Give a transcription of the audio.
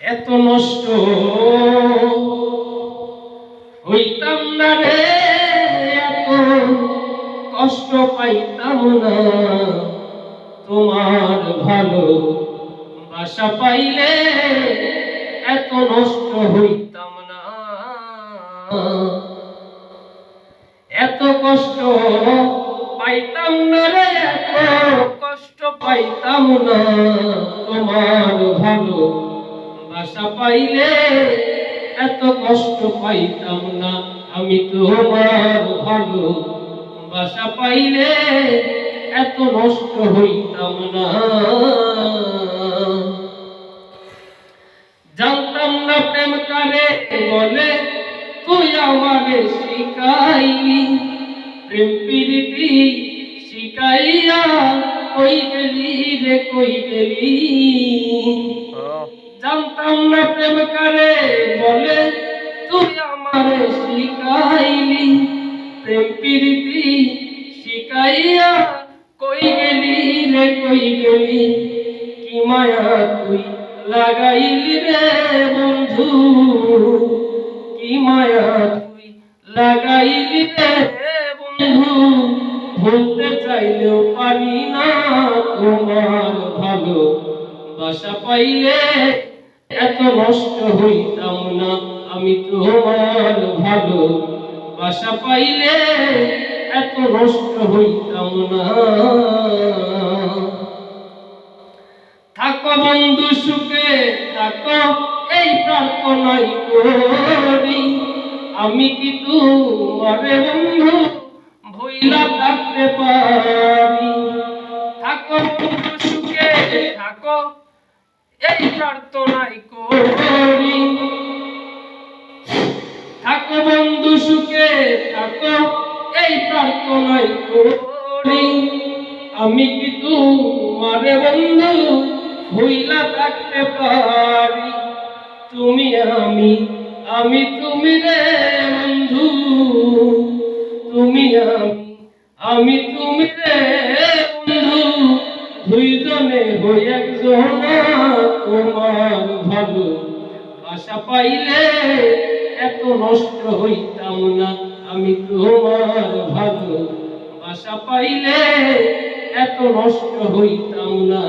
এত নষ্ট হইতাম না রে, এত কষ্ট পাইতাম না, তোমার ভালো বাসা পাইলে এত নষ্ট হইতাম না। এত কষ্ট পাইতাম না রে, এত কষ্ট পাইতাম না, তোমার ভালো বাসা পাইলে এত কষ্ট পাইতাম না। আমি তোমার ভালো বাসা পাইলে এত নষ্ট হইতাম না। জানতাম না প্রেম কারে বলে, তুই আমারে শিখাইলি, প্রেম প্রীতি শিখাইয়া কই গেলি রে, কই গেলি। জানতাম না প্রেম কারে বলে, তুই আমারে শিখাইলি, প্রেম প্রীতি শিখাইয়া কই গেলি রে, কই গেলি। কি মায়া তুই লাগাইলি রে বন্ধু, কি মায়া তুই লাগাইলি রে বন্ধু, ভুলতে চাইলেও পারি না, তোমার ভালো বাসা পাইলে এত নষ্ট হইতাম না। আমি তোমার ভালো বাসা পাইলে এত নষ্ট হইতাম না। থাকো বন্ধু সুখে থাকো, এই প্রার্থনাই করি, আমি কি তোমারে বন্ধু ভুইলা থাকতে পারি। থাকো বন্ধু সুখে থাকো, এই প্রার্থনাই করি, থাকো বন্ধু সুখে থাকো, এই প্রার্থনাই করি, আমি কি তোমারে বন্ধু ভুইলা থাকতে পারি। তুমি আমি, আমি তুমি রে বন্ধু, তুমি আমি তুমি রে বন্ধু, দুইজনে হই একজন, তোমার ভালো বাসা পাইলে এত নষ্ট হইতাম না। আমি তোমার ভালো বাসা পাইলে এত নষ্ট হইতাম না।